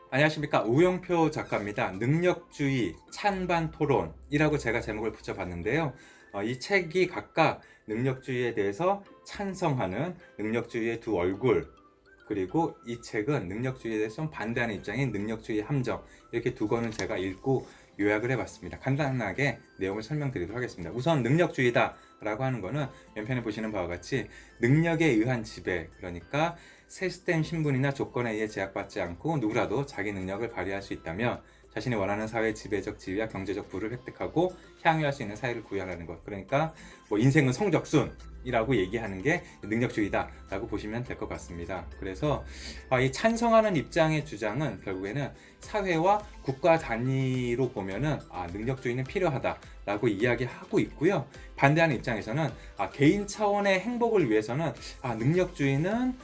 안녕하십니까. 우영표 작가입니다. 능력주의 찬반 토론이라고 제가 제목을 붙여봤는데요. 이 책이 각각 능력주의에 대해서 찬성하는 능력주의의 두 얼굴, 그리고 이 책은 능력주의에 대해서 좀 반대하는 입장인 능력주의 함정, 이렇게 두 권을 제가 읽고 요약을 해봤습니다. 간단하게 내용을 설명드리도록 하겠습니다. 우선 능력주의다 라고 하는 거는 왼편에 보시는 바와 같이 능력에 의한 지배, 그러니까 시스템 신분이나 조건에 의해 제약받지 않고 누구라도 자기 능력을 발휘할 수 있다면 자신이 원하는 사회의 지배적 지위와 경제적 부를 획득하고 향유할 수 있는 사회를 구현하는 것. 그러니까 뭐 인생은 성적순이라고 얘기하는 게 능력주의다라고 보시면 될 것 같습니다. 그래서 이 찬성하는 입장의 주장은 결국에는 사회와 국가 단위로 보면은 능력주의는 필요하다라고 이야기하고 있고요. 반대하는 입장에서는 개인 차원의 행복을 위해서는 능력주의는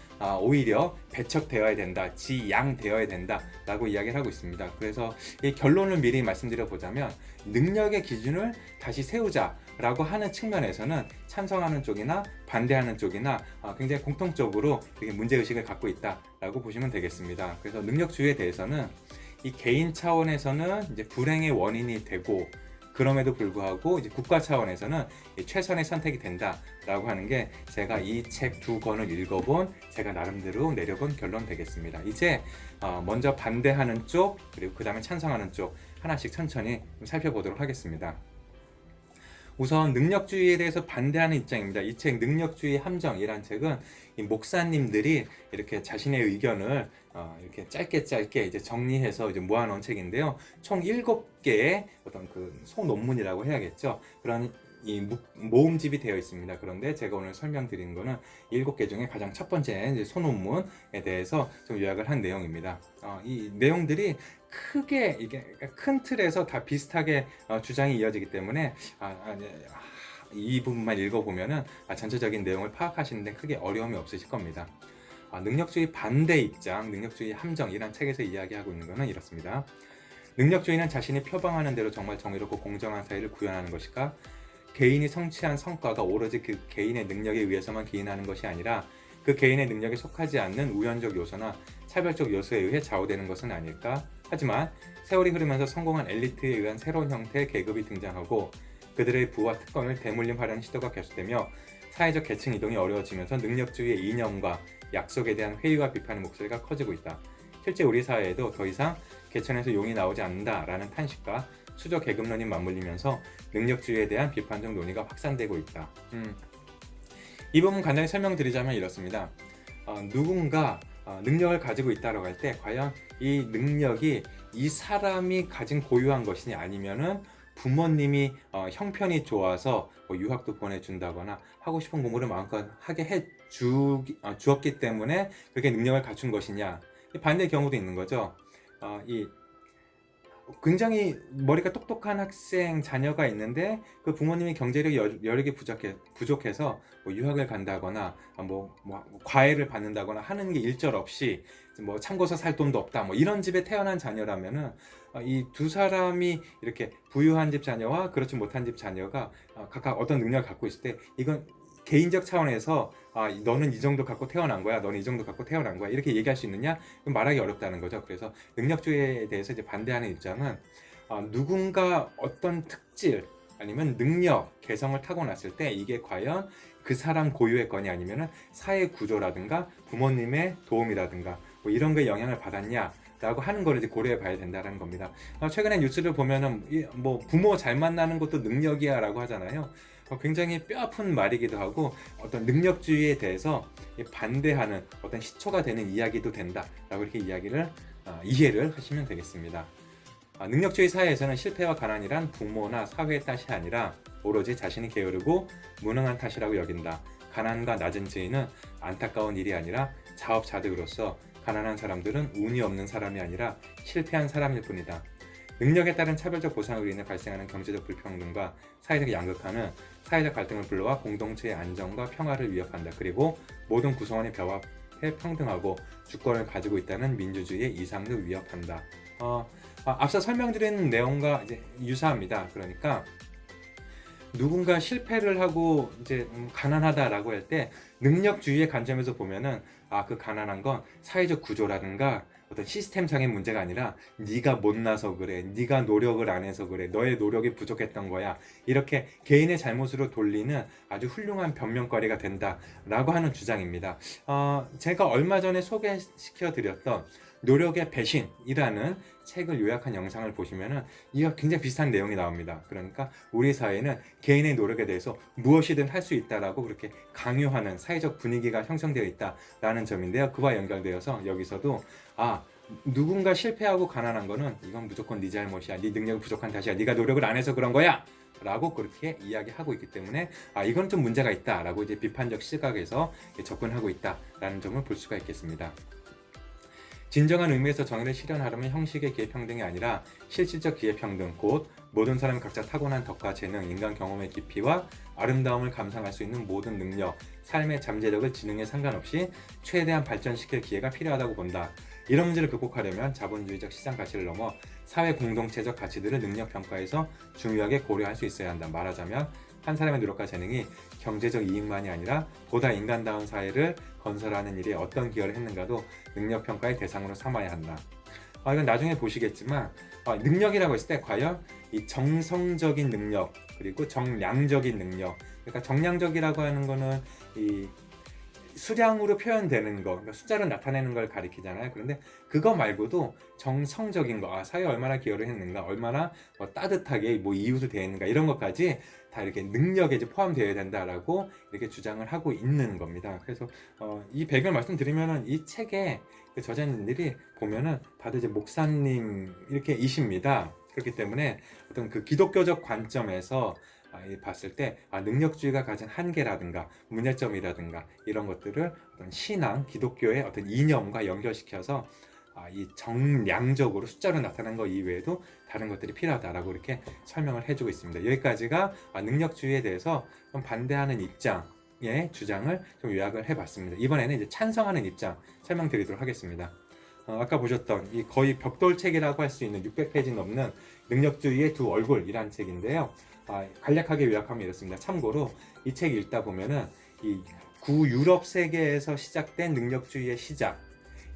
오히려 배척되어야 된다, 지양되어야 된다라고 이야기를 하고 있습니다. 그래서 이 결론을 미리 말씀드려 보자면 능력의 기준을 다시 세우자라고 하는 측면에서는 찬성하는 쪽이나 반대하는 쪽이나 굉장히 공통적으로 문제의식을 갖고 있다라고 보시면 되겠습니다. 그래서 능력주의에 대해서는 이 개인 차원에서는 이제 불행의 원인이 되고, 그럼에도 불구하고 이제 국가 차원에서는 최선의 선택이 된다라고 하는 게 제가 이 책 두 권을 읽어본 제가 나름대로 내려본 결론 되겠습니다. 이제 먼저 반대하는 쪽, 그리고 그 다음에 찬성하는 쪽 하나씩 천천히 살펴보도록 하겠습니다. 우선 능력주의에 대해서 반대하는 입장입니다. 이 책 능력주의 함정이란 책은 이 목사님들이 이렇게 자신의 의견을 이렇게 짧게 이제 정리해서 이제 모아놓은 책인데요. 총 7개의 어떤 그 소논문이라고 해야겠죠. 그런 이 모음집이 되어 있습니다. 그런데 제가 오늘 설명드리는 거는 7개 중에 가장 첫 번째 이제 소논문에 대해서 좀 요약을 한 내용입니다. 이 내용들이 크게 이게 큰 틀에서 다 비슷하게 주장이 이어지기 때문에 이 부분만 읽어보면은 전체적인 내용을 파악하시는 데 크게 어려움이 없으실 겁니다. 능력주의 반대 입장, 능력주의 함정이란 책에서 이야기하고 있는 것은 이렇습니다. 능력주의는 자신이 표방하는 대로 정말 정의롭고 공정한 사회를 구현하는 것일까? 개인이 성취한 성과가 오로지 그 개인의 능력에 의해서만 기인하는 것이 아니라 그 개인의 능력에 속하지 않는 우연적 요소나 차별적 요소에 의해 좌우되는 것은 아닐까? 하지만 세월이 흐르면서 성공한 엘리트에 의한 새로운 형태의 계급이 등장하고 그들의 부와 특권을 대물림하려는 시도가 계속되며 사회적 계층 이동이 어려워지면서 능력주의의 이념과 약속에 대한 회의와 비판의 목소리가 커지고 있다. 실제 우리 사회에도 더 이상 개천에서 용이 나오지 않는다라는 탄식과 수저 계급론이 맞물리면서 능력주의에 대한 비판적 논의가 확산되고 있다. 이 부분 간단히 설명드리자면 이렇습니다. 누군가 능력을 가지고 있다고 할 때 과연 이 능력이 이 사람이 가진 고유한 것이냐, 아니면은 부모님이 형편이 좋아서 뭐 유학도 보내준다거나 하고 싶은 공부를 마음껏 하게 주었기 때문에 그렇게 능력을 갖춘 것이냐, 반대의 경우도 있는 거죠. 이 굉장히 머리가 똑똑한 학생 자녀가 있는데 그 부모님이 경제력 여력이 부족해서 뭐 유학을 간다거나 뭐 과외를 받는다거나 하는 게 일절 없이 뭐 참고서 살 돈도 없다, 뭐 이런 집에 태어난 자녀라면은 이 두 사람이 이렇게 부유한 집 자녀와 그렇지 못한 집 자녀가 각각 어떤 능력을 갖고 있을 때 이건 개인적 차원에서 너는 이 정도 갖고 태어난 거야, 너는 이 정도 갖고 태어난 거야, 이렇게 얘기할 수 있느냐? 말하기 어렵다는 거죠. 그래서 능력주의에 대해서 이제 반대하는 입장은 누군가 어떤 특질 아니면 능력, 개성을 타고났을 때 이게 과연 그 사람 고유의 거냐, 아니면 사회 구조라든가 부모님의 도움이라든가 뭐 이런 거에 영향을 받았냐 라고 하는 거를 이제 고려해 봐야 된다는 겁니다. 최근에 뉴스를 보면은 뭐 부모 잘 만나는 것도 능력이야 라고 하잖아요. 굉장히 뼈아픈 말이기도 하고 어떤 능력주의에 대해서 반대하는 어떤 시초가 되는 이야기도 된다 라고 이렇게 이해를 하시면 되겠습니다. 능력주의 사회에서는 실패와 가난이란 부모나 사회의 탓이 아니라 오로지 자신이 게으르고 무능한 탓이라고 여긴다. 가난과 낮은 지위는 안타까운 일이 아니라 자업자득으로서 가난한 사람들은 운이 없는 사람이 아니라 실패한 사람일 뿐이다. 능력에 따른 차별적 보상으로 인해 발생하는 경제적 불평등과 사회적 양극화는 사회적 갈등을 불러와 공동체의 안정과 평화를 위협한다. 그리고 모든 구성원의 벽앞에 평등하고 주권을 가지고 있다는 민주주의의 이상도 위협한다. 앞서 설명드린 내용과 이제 유사합니다. 그러니까 누군가 실패를 하고 이제 가난하다라고 할 때 능력주의의 관점에서 보면은 그 가난한 건 사회적 구조라든가 어떤 시스템상의 문제가 아니라 네가 못나서 그래, 네가 노력을 안 해서 그래, 너의 노력이 부족했던 거야, 이렇게 개인의 잘못으로 돌리는 아주 훌륭한 변명거리가 된다라고 하는 주장입니다. 제가 얼마 전에 소개시켜 드렸던 노력의 배신이라는 책을 요약한 영상을 보시면은 이와 굉장히 비슷한 내용이 나옵니다. 그러니까 우리 사회는 개인의 노력에 대해서 무엇이든 할 수 있다라고 그렇게 강요하는 사회적 분위기가 형성되어 있다라는 점인데요. 그와 연결되어서 여기서도 누군가 실패하고 가난한 거는 이건 무조건 네 잘못이야, 네 능력이 부족한 탓이야, 네가 노력을 안 해서 그런 거야 라고 그렇게 이야기하고 있기 때문에 이건 좀 문제가 있다 라고 이제 비판적 시각에서 접근하고 있다라는 점을 볼 수가 있겠습니다. 진정한 의미에서 정의를 실현하려면 형식의 기회평등이 아니라 실질적 기회평등, 곧 모든 사람이 각자 타고난 덕과 재능, 인간 경험의 깊이와 아름다움을 감상할 수 있는 모든 능력, 삶의 잠재력을 지능에 상관없이 최대한 발전시킬 기회가 필요하다고 본다. 이런 문제를 극복하려면 자본주의적 시장 가치를 넘어 사회 공동체적 가치들을 능력 평가에서 중요하게 고려할 수 있어야 한다. 말하자면 한 사람의 노력과 재능이 경제적 이익만이 아니라 보다 인간다운 사회를 건설하는 일에 어떤 기여를 했는가도 능력평가의 대상으로 삼아야 한다. 이건 나중에 보시겠지만 능력이라고 했을 때 과연 이 정성적인 능력 그리고 정량적인 능력, 그러니까 정량적이라고 하는 거는 이 수량으로 표현되는 거, 그러니까 숫자로 나타내는 걸 가리키잖아요. 그런데 그거 말고도 정성적인 거, 사회에 얼마나 기여를 했는가, 얼마나 따뜻하게 이웃을 대했는가, 이런 것까지 다 이렇게 능력에 이제 포함되어야 된다라고 이렇게 주장을 하고 있는 겁니다. 그래서 이 배경을 말씀드리면은 이 책의 저자님들이 보면은 다들 이제 목사님 이렇게 이십니다. 그렇기 때문에 어떤 그 기독교적 관점에서 봤을 때 능력주의가 가진 한계라든가 문제점이라든가 이런 것들을 어떤 신앙, 기독교의 어떤 이념과 연결시켜서 이 정량적으로 숫자로 나타난 거 이외에도 다른 것들이 필요하다라고 이렇게 설명을 해주고 있습니다. 여기까지가 능력주의에 대해서 좀 반대하는 입장의 주장을 좀 요약을 해봤습니다. 이번에는 이제 찬성하는 입장 설명드리도록 하겠습니다. 아까 보셨던 이 거의 벽돌책이라고 할 수 있는 600페이지 넘는 능력주의의 두 얼굴이라는 책인데요. 간략하게 요약하면 이렇습니다. 참고로 이 책 읽다 보면은 이 구유럽 세계에서 시작된 능력주의의 시작,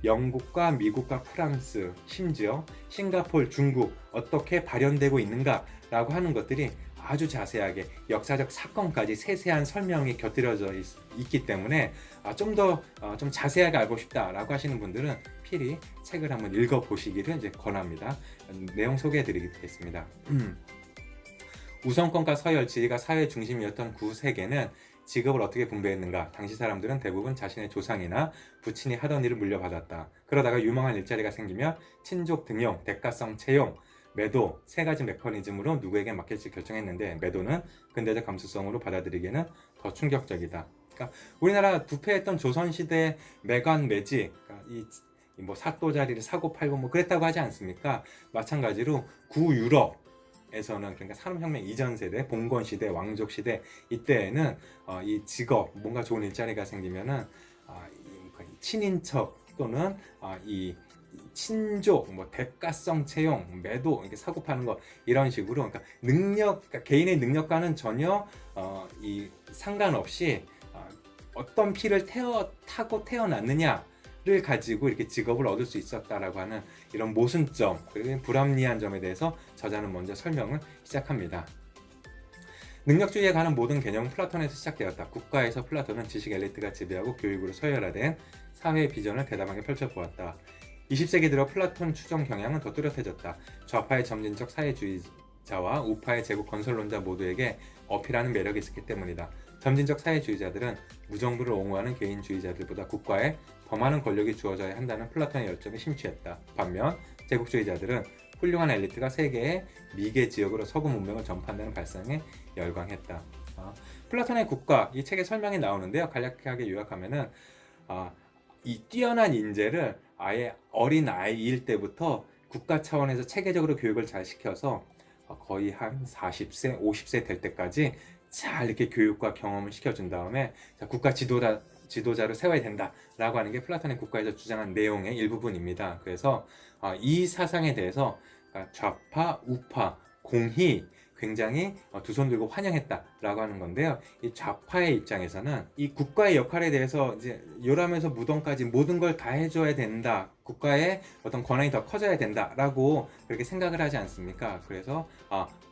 영국과 미국과 프랑스, 심지어 싱가포르, 중국 어떻게 발현되고 있는가라고 하는 것들이 아주 자세하게 역사적 사건까지 세세한 설명이 곁들여져 있기 때문에 좀 더 좀 자세하게 알고 싶다라고 하시는 분들은 필히 책을 한번 읽어보시기를 이제 권합니다. 내용 소개해드리겠습니다. 우선권과 서열, 지위가 사회 중심이었던 구세계는 직업을 어떻게 분배했는가? 당시 사람들은 대부분 자신의 조상이나 부친이 하던 일을 물려받았다. 그러다가 유망한 일자리가 생기면 친족 등용, 대가성 채용, 매도 세 가지 메커니즘으로 누구에게 맡길지 결정했는데, 매도는 근대적 감수성으로 받아들이기에는 더 충격적이다. 그러니까 우리나라 부패했던 조선시대 매관 매직, 그러니까 이 사또 자리를 사고 팔고 그랬다고 하지 않습니까? 마찬가지로 구유럽 에서는, 그러니까 산업혁명 이전 세대, 봉건 시대, 왕족 시대 이때에는 이 직업, 뭔가 좋은 일자리가 생기면은 친인척 또는 이 친족, 대가성 채용, 매도, 이렇게 사고 파는 거 이런 식으로, 그러니까 그러니까 개인의 능력과는 전혀 이 상관없이 어떤 피를 타고 태어났느냐. 를 가지고 이렇게 직업을 얻을 수 있었다라고 하는 이런 모순점, 그리고 불합리한 점에 대해서 저자는 먼저 설명을 시작합니다. 능력주의에 관한 모든 개념은 플라톤에서 시작되었다. 국가에서 플라톤은 지식 엘리트가 지배하고 교육으로 서열화된 사회의 비전을 대담하게 펼쳐보았다. 20세기 들어 플라톤 추정 경향은 더 뚜렷해졌다. 좌파의 점진적 사회주의자와 우파의 제국 건설론자 모두에게 어필하는 매력이 있었기 때문이다. 점진적 사회주의자들은 무정부를 옹호하는 개인주의자들보다 국가에 더 많은 권력이 주어져야 한다는 플라톤의 열정에 심취했다. 반면 제국주의자들은 훌륭한 엘리트가 세계의 미개 지역으로 서구 문명을 전파한다는 발상에 열광했다. 플라톤의 국가, 이 책에 설명이 나오는데요. 간략하게 요약하면은 이 뛰어난 인재를 아예 어린 아이일 때부터 국가 차원에서 체계적으로 교육을 잘 시켜서 거의 한 40세, 50세 될 때까지 잘 이렇게 교육과 경험을 시켜준 다음에 국가 지도자로 세워야 된다라고 하는 게 플라톤의 국가에서 주장한 내용의 일부분입니다. 그래서 이 사상에 대해서 좌파, 우파, 공히 굉장히 두 손 들고 환영했다라고 하는 건데요. 이 좌파의 입장에서는 이 국가의 역할에 대해서 이제 요람에서 무덤까지 모든 걸 다 해줘야 된다. 국가의 어떤 권한이 더 커져야 된다라고 그렇게 생각을 하지 않습니까? 그래서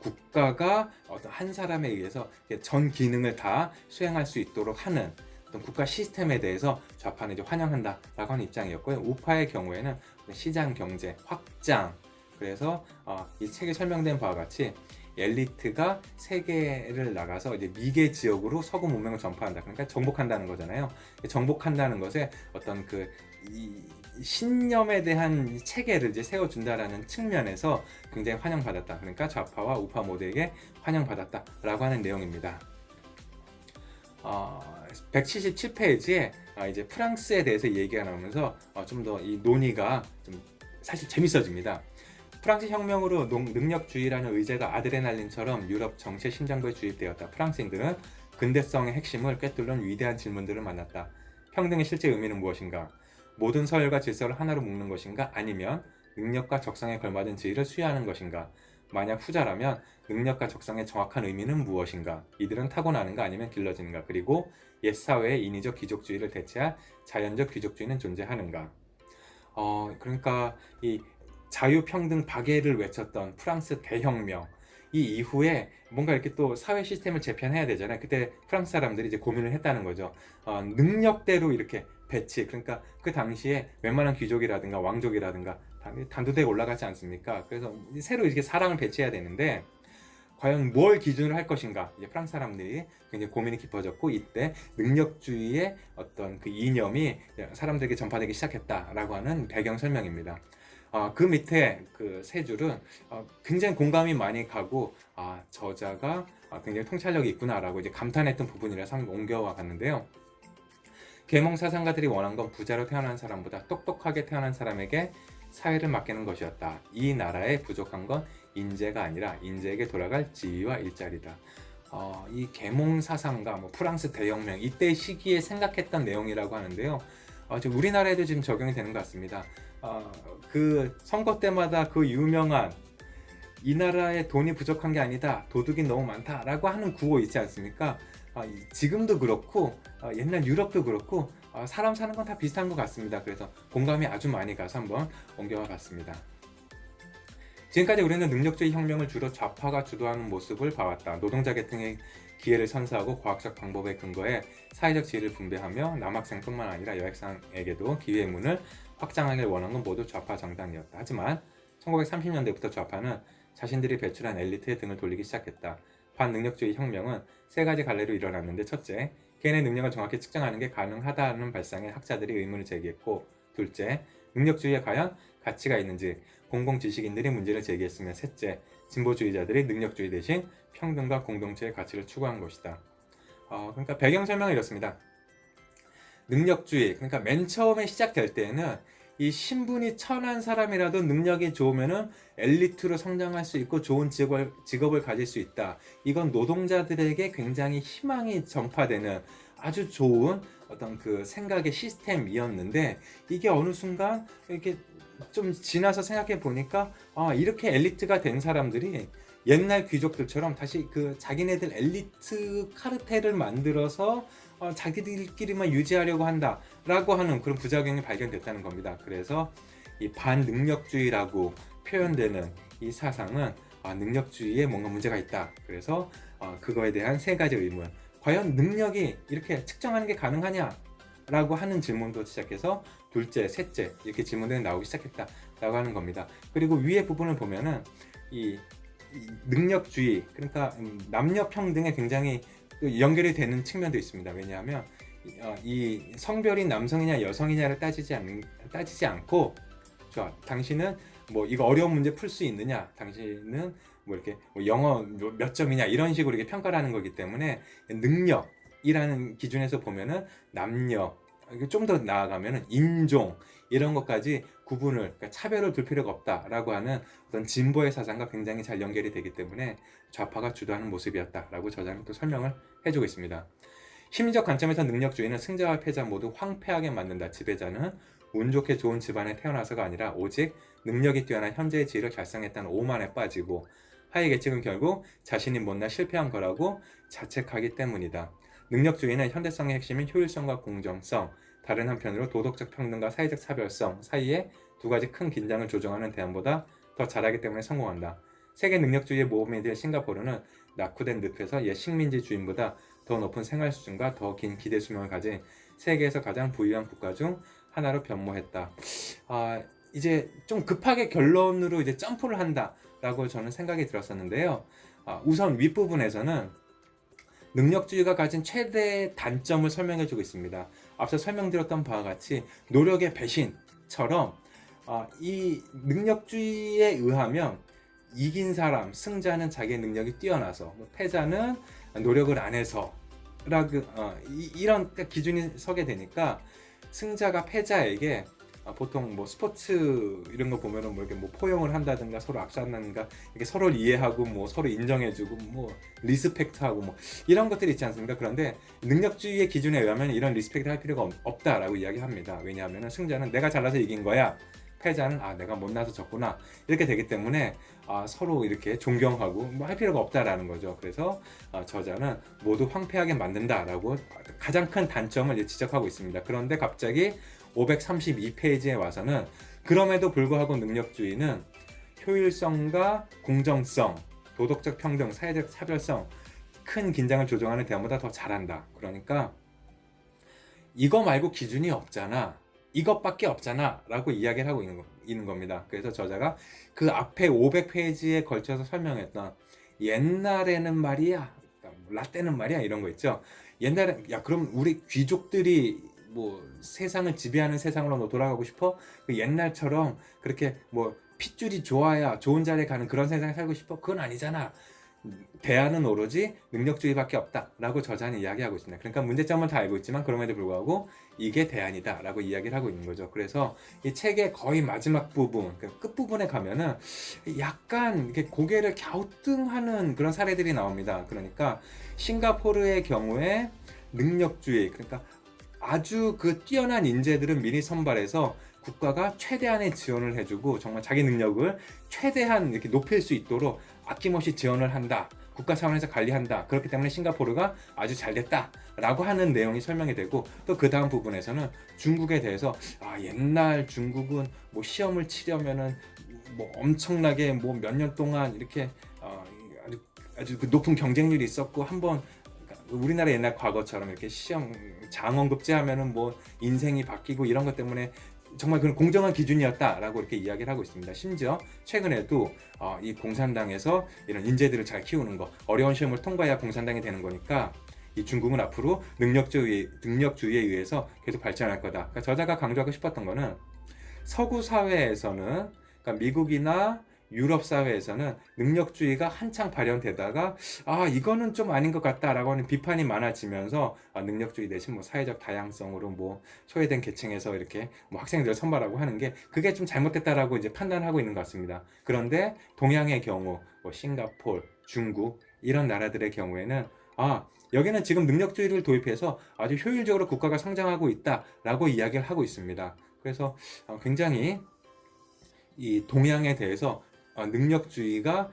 국가가 어떤 한 사람에 의해서 전 기능을 다 수행할 수 있도록 하는 어떤 국가 시스템에 대해서 좌파는 이제 환영한다라고 하는 입장이었고요. 우파의 경우에는 시장 경제 확장. 그래서 이 책에 설명된 바와 같이 엘리트가 세계를 나가서 이제 미개 지역으로 서구 문명을 전파한다. 그러니까 정복한다는 거잖아요. 정복한다는 것에 어떤 이 신념에 대한 체계를 이제 세워준다라는 측면에서 굉장히 환영받았다. 그러니까 좌파와 우파 모두에게 환영받았다라고 하는 내용입니다. 177페이지에 이제 프랑스에 대해서 얘기가 나오면서 좀 더 이 논의가 좀 사실 재밌어집니다. 프랑스 혁명으로 능력주의라는 의제가 아드레날린처럼 유럽 정치 심장부에 주입되었다. 프랑스인들은 근대성의 핵심을 꿰뚫는 위대한 질문들을 만났다. 평등의 실제 의미는 무엇인가? 모든 서열과 질서를 하나로 묶는 것인가? 아니면 능력과 적성에 걸맞은 지위를 수여하는 것인가? 만약 후자라면 능력과 적성의 정확한 의미는 무엇인가? 이들은 타고나는가 아니면 길러지는가? 그리고 옛 사회의 인위적 귀족주의를 대체할 자연적 귀족주의는 존재하는가? 그러니까 이 자유평등 박애를 외쳤던 프랑스 대혁명, 이 이후에 뭔가 이렇게 또 사회 시스템을 재편해야 되잖아요. 그때 프랑스 사람들이 이제 고민을 했다는 거죠. 능력대로 이렇게 배치, 그러니까 그 당시에 웬만한 귀족이라든가 왕족이라든가 단두대에 올라가지 않습니까? 그래서 새로 이렇게 사람을 배치해야 되는데 과연 뭘 기준으로 할 것인가? 이제 프랑스 사람들이 굉장히 고민이 깊어졌고, 이때 능력주의의 어떤 그 이념이 사람들에게 전파되기 시작했다라고 하는 배경 설명입니다. 그 밑에 그 세 줄은 굉장히 공감이 많이 가고 저자가 굉장히 통찰력이 있구나라고 이제 감탄했던 부분이라서 한번 옮겨와 봤는데요. 계몽 사상가들이 원한 건 부자로 태어난 사람보다 똑똑하게 태어난 사람에게 사회를 맡기는 것이었다. 이 나라에 부족한 건 인재가 아니라 인재에게 돌아갈 지위와 일자리다. 이 계몽 사상가, 프랑스 대혁명 이때 시기에 생각했던 내용이라고 하는데요. 지금 우리나라에도 지금 적용이 되는 것 같습니다. 그 선거 때마다 그 유명한 이 나라에 돈이 부족한 게 아니다, 도둑이 너무 많다라고 하는 구호 있지 않습니까? 지금도 그렇고 옛날 유럽도 그렇고 사람 사는 건 다 비슷한 것 같습니다. 그래서 공감이 아주 많이 가서 한번 옮겨와 봤습니다. 지금까지 우리는 능력주의 혁명을 주로 좌파가 주도하는 모습을 봐왔다. 노동자 계층의 기회를 선사하고 과학적 방법에 근거해 사회적 지위를 분배하며 남학생뿐만 아니라 여학생에게도 기회의 문을 확장하길 원한 건 모두 좌파 정당이었다. 하지만 1930년대부터 좌파는 자신들이 배출한 엘리트의 등을 돌리기 시작했다. 반능력주의 혁명은 세 가지 갈래로 일어났는데, 첫째, 개인의 능력을 정확히 측정하는 게 가능하다는 발상에 학자들이 의문을 제기했고, 둘째, 능력주의에 과연 가치가 있는지 공공지식인들이 문제를 제기했으며, 셋째, 진보주의자들이 능력주의 대신 평등과 공동체의 가치를 추구한 것이다. 그러니까 배경 설명은 이렇습니다. 능력주의, 그러니까 맨 처음에 시작될 때는 이 신분이 천한 사람이라도 능력이 좋으면은 엘리트로 성장할 수 있고 좋은 직업을 가질 수 있다. 이건 노동자들에게 굉장히 희망이 전파되는 아주 좋은 어떤 그 생각의 시스템이었는데, 이게 어느 순간 이렇게 좀 지나서 생각해 보니까 이렇게 엘리트가 된 사람들이 옛날 귀족들처럼 다시 그 자기네들 엘리트 카르텔을 만들어서 자기들끼리만 유지하려고 한다라고 하는 그런 부작용이 발견됐다는 겁니다. 그래서 이 반능력주의라고 표현되는 이 사상은 능력주의에 뭔가 문제가 있다. 그래서 그거에 대한 세 가지 의문. 과연 능력이 이렇게 측정하는 게 가능하냐? 라고 하는 질문도 시작해서 둘째, 셋째 이렇게 질문들이 나오기 시작했다라고 하는 겁니다. 그리고 위에 부분을 보면은 이 능력주의, 그러니까 남녀 평등에 굉장히 연결이 되는 측면도 있습니다. 왜냐하면 이 성별이 남성이냐 여성이냐를 따지지 않고, 당신은 뭐 이거 어려운 문제 풀 수 있느냐, 당신은 뭐 이렇게 영어 몇 점이냐 이런 식으로 이렇게 평가를 하는 거기 때문에 능력이라는 기준에서 보면은 남녀, 좀 더 나아가면은 인종 이런 것까지 구분을, 그러니까 차별을 둘 필요가 없다라고 하는 어떤 진보의 사상과 굉장히 잘 연결이 되기 때문에 좌파가 주도하는 모습이었다라고 저자는 또 설명을 해주고 있습니다. 심리적 관점에서 능력주의는 승자와 패자 모두 황폐하게 만든다. 지배자는 운 좋게 좋은 집안에 태어나서가 아니라 오직 능력이 뛰어난 현재의 지위를 달성했다는 오만에 빠지고, 하위 계층은 결국 자신이 못나 실패한 거라고 자책하기 때문이다. 능력주의는 행성의 핵심인 효율성과 공정성, 다른 한편으로 도덕적 평등과 사회적 차별성 사이에 두 가지 큰 긴장을 조정하는 대안보다 더 잘하기 때문에 성공한다. 세계 능력주의의 모범이 될 싱가포르는 낙후된 늪에서 옛 식민지 주인보다 더 높은 생활 수준과 더 긴 기대 수명을 가진 세계에서 가장 부유한 국가 중 하나로 변모했다. 이제 좀 급하게 결론으로 이제 점프를 한다라고 저는 생각이 들었었는데요. 우선 윗부분에서는 능력주의가 가진 최대 단점을 설명해주고 있습니다. 앞서 설명드렸던 바와 같이 노력의 배신처럼 이 능력주의에 의하면 이긴 사람, 승자는 자기의 능력이 뛰어나서, 패자는 노력을 안 해서 이런 기준이 서게 되니까 승자가 패자에게 보통 뭐 스포츠 이런 거 보면은 뭐 이렇게 뭐 포용을 한다든가 서로 압살한다든가 이렇게 서로를 이해하고 뭐 서로 인정해주고 뭐 리스펙트하고 뭐 이런 것들이 있지 않습니까? 그런데 능력주의의 기준에 의하면 이런 리스펙트 할 필요가 없다라고 이야기합니다. 왜냐하면 승자는 내가 잘나서 이긴 거야. 패자는 내가 못나서 졌구나 이렇게 되기 때문에 서로 이렇게 존경하고 뭐 할 필요가 없다라는 거죠. 그래서 저자는 모두 황폐하게 만든다라고 가장 큰 단점을 지적하고 있습니다. 그런데 갑자기 532페이지에 와서는 그럼에도 불구하고 능력주의는 효율성과 공정성, 도덕적 평등, 사회적 차별성, 큰 긴장을 조정하는 대안보다 더 잘한다. 그러니까 이거 말고 기준이 없잖아. 이것밖에 없잖아 라고 이야기를 하고 있는 겁니다. 그래서 저자가 그 앞에 500페이지에 걸쳐서 설명했던 옛날에는 말이야, 라떼는 말이야 이런 거 있죠. 옛날에 그럼 우리 귀족들이 뭐 세상을 지배하는 세상으로 너 돌아가고 싶어? 그 옛날처럼 그렇게 뭐 핏줄이 좋아야 좋은 자리에 가는 그런 세상에 살고 싶어? 그건 아니잖아. 대안은 오로지 능력주의밖에 없다라고 저자는 이야기하고 있습니다. 그러니까 문제점을 다 알고 있지만 그럼에도 불구하고 이게 대안이다라고 이야기를 하고 있는 거죠. 그래서 이 책의 거의 마지막 부분, 끝부분에 가면은 약간 이렇게 고개를 갸우뚱하는 그런 사례들이 나옵니다. 그러니까 싱가포르의 경우에 능력주의, 그러니까 아주 그 뛰어난 인재들은 미리 선발해서 국가가 최대한의 지원을 해주고 정말 자기 능력을 최대한 이렇게 높일 수 있도록 아낌없이 지원을 한다. 국가 차원에서 관리한다. 그렇기 때문에 싱가포르가 아주 잘 됐다라고 하는 내용이 설명이 되고 또 그 다음 부분에서는 중국에 대해서 옛날 중국은 뭐 시험을 치려면은 뭐 엄청나게 뭐 몇 년 동안 이렇게 아주 그 높은 경쟁률이 있었고 한번 우리나라 옛날 과거처럼 이렇게 시험 장원급제 하면은 뭐 인생이 바뀌고 이런 것 때문에 정말 그런 공정한 기준이었다라고 이렇게 이야기를 하고 있습니다. 심지어 최근에도 이 공산당에서 이런 인재들을 잘 키우는 거, 어려운 시험을 통과해야 공산당이 되는 거니까 이 중국은 앞으로 능력주의에 의해서 계속 발전할 거다. 그러니까 저자가 강조하고 싶었던 거는 서구 사회에서는, 그러니까 미국이나 유럽 사회에서는 능력주의가 한창 발현되다가 이거는 좀 아닌 것 같다라고 하는 비판이 많아지면서 능력주의 대신 뭐 사회적 다양성으로 뭐 소외된 계층에서 이렇게 뭐 학생들을 선발하고 하는 게 그게 좀 잘못됐다라고 이제 판단하고 있는 것 같습니다. 그런데 동양의 경우 뭐 싱가포르, 중국 이런 나라들의 경우에는 여기는 지금 능력주의를 도입해서 아주 효율적으로 국가가 성장하고 있다라고 이야기를 하고 있습니다. 그래서 굉장히 이 동양에 대해서 능력주의가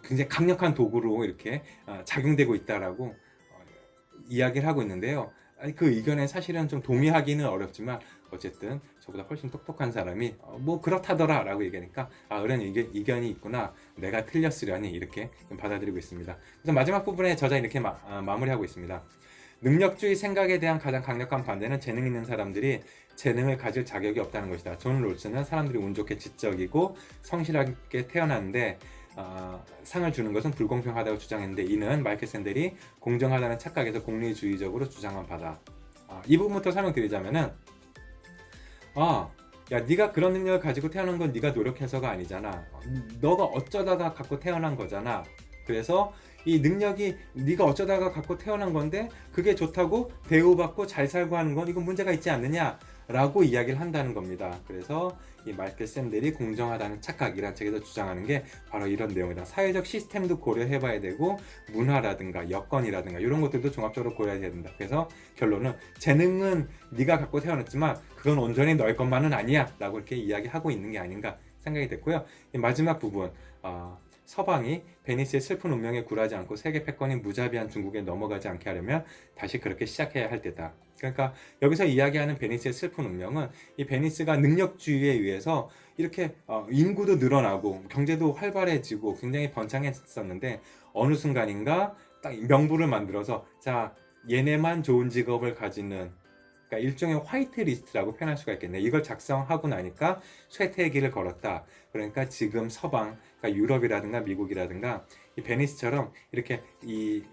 굉장히 강력한 도구로 이렇게 작용되고 있다라고 이야기를 하고 있는데요. 그 의견에 사실은 좀 동의하기는 어렵지만 어쨌든 저보다 훨씬 똑똑한 사람이 뭐 그렇다더라 라고 얘기하니까 그런 의견이 있구나, 내가 틀렸으려니 이렇게 받아들이고 있습니다. 그래서 마지막 부분에 저자 이렇게 마무리하고 있습니다. 능력주의 생각에 대한 가장 강력한 반대는 재능 있는 사람들이 재능을 가질 자격이 없다는 것이다. 존 롤스는 사람들이 운 좋게 지적이고 성실하게 태어났는데 상을 주는 것은 불공평하다고 주장했는데 이는 마이클 샌델이 공정하다는 착각에서 공리주의적으로 주장한 바다. 이 부분부터 설명드리자면은 네가 그런 능력을 가지고 태어난 건 네가 노력해서가 아니잖아. 너가 어쩌다가 갖고 태어난 거잖아. 그래서 이 능력이 네가 어쩌다가 갖고 태어난 건데 그게 좋다고 대우받고 잘 살고 하는 건 이건 문제가 있지 않느냐 라고 이야기를 한다는 겁니다. 그래서 이 마이클 샌델이 공정하다는 착각이라는 책에서 주장하는 게 바로 이런 내용이다. 사회적 시스템도 고려해 봐야 되고 문화라든가 여건이라든가 이런 것들도 종합적으로 고려해야 된다. 그래서 결론은 재능은 네가 갖고 태어났지만 그건 온전히 너의 것만은 아니야 라고 이렇게 이야기하고 있는 게 아닌가 생각이 됐고요. 이 마지막 부분 서방이 베니스의 슬픈 운명에 굴하지 않고 세계 패권이 무자비한 중국에 넘어가지 않게 하려면 다시 그렇게 시작해야 할 때다. 그러니까 여기서 이야기하는 베니스의 슬픈 운명은 이 베니스가 능력주의에 의해서 이렇게 인구도 늘어나고 경제도 활발해지고 굉장히 번창했었는데 어느 순간인가 딱 명부를 만들어서 자 얘네만 좋은 직업을 가지는, 그러니까 일종의 화이트 리스트라고 표현할 수가 있겠네. 이걸 작성하고 나니까 쇠퇴의 길을 걸었다. 그러니까 지금 서방, 그러니까 유럽이라든가 미국이라든가 이 베니스처럼 이렇게 이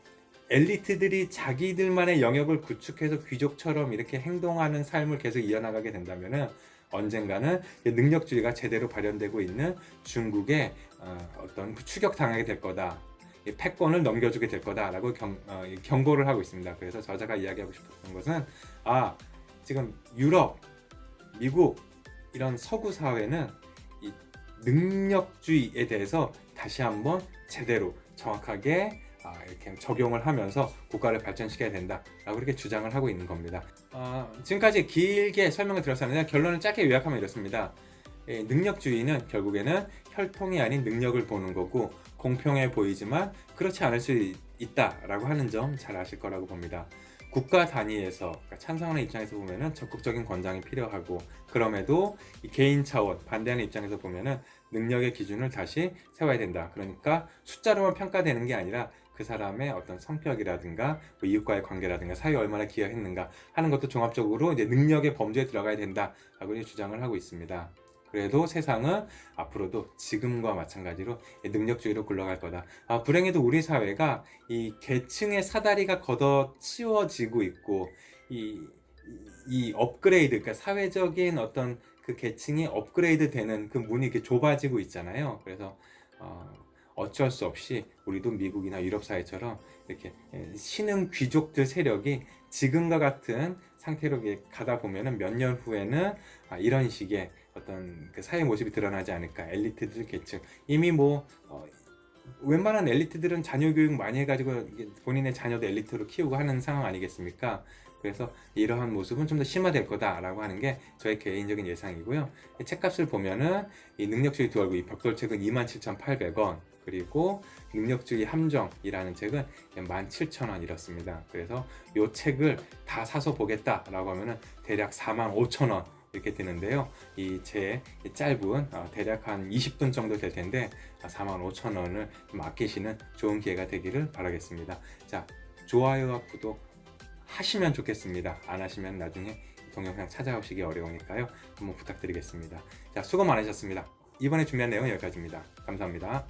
엘리트들이 자기들만의 영역을 구축해서 귀족처럼 이렇게 행동하는 삶을 계속 이어나가게 된다면은 언젠가는 능력주의가 제대로 발현되고 있는 중국에 어떤 추격당하게 될 거다. 패권을 넘겨주게 될 거다라고 경고를 하고 있습니다. 그래서 저자가 이야기하고 싶었던 것은 지금 유럽, 미국 이런 서구 사회는 이 능력주의에 대해서 다시 한번 제대로 정확하게 이렇게 적용을 하면서 국가를 발전시켜야 된다라고 이렇게 주장을 하고 있는 겁니다. 지금까지 길게 설명을 드렸었는데 결론을 짧게 요약하면 이렇습니다. 능력주의는 결국에는 혈통이 아닌 능력을 보는 거고 공평해 보이지만 그렇지 않을 수 있다라고 하는 점 잘 아실 거라고 봅니다. 국가 단위에서, 그러니까 찬성하는 입장에서 보면은 적극적인 권장이 필요하고, 그럼에도 개인 차원 반대하는 입장에서 보면은 능력의 기준을 다시 세워야 된다. 그러니까 숫자로만 평가되는 게 아니라 그 사람의 어떤 성격이라든가 이웃과의 관계라든가 사회에 얼마나 기여했는가 하는 것도 종합적으로 이제 능력의 범주에 들어가야 된다라고 주장을 하고 있습니다. 그래도 세상은 앞으로도 지금과 마찬가지로 능력주의로 굴러갈 거다. 불행히도 우리 사회가 이 계층의 사다리가 걷어치워지고 있고 이 업그레이드, 그러니까 사회적인 어떤 그 계층이 업그레이드 되는 그 문이 이렇게 좁아지고 있잖아요. 그래서 어쩔 수 없이 우리도 미국이나 유럽 사회처럼 이렇게 신흥 귀족들 세력이 지금과 같은 상태로 가다 보면은 몇 년 후에는 이런 식의 어떤 그 사회 모습이 드러나지 않을까. 엘리트들 계층 이미 웬만한 엘리트들은 자녀 교육 많이 해가지고 본인의 자녀도 엘리트로 키우고 하는 상황 아니겠습니까? 그래서 이러한 모습은 좀 더 심화될 거다라고 하는 게 저의 개인적인 예상이고요. 책값을 보면은 이 능력주의 두 얼굴, 이 벽돌책은 27,800원, 그리고 능력주의 함정이라는 책은 17,000원 이렇습니다. 그래서 이 책을 다 사서 보겠다라고 하면은 대략 45,000원 이렇게 되는데요. 이 제 짧은 대략 한 20분 정도 될 텐데 45,000원을 좀 아끼시는 좋은 기회가 되기를 바라겠습니다. 자, 좋아요와 구독 하시면 좋겠습니다. 안 하시면 나중에 동영상 찾아오시기 어려우니까요. 한번 부탁드리겠습니다. 자, 수고 많으셨습니다. 이번에 준비한 내용은 여기까지입니다. 감사합니다.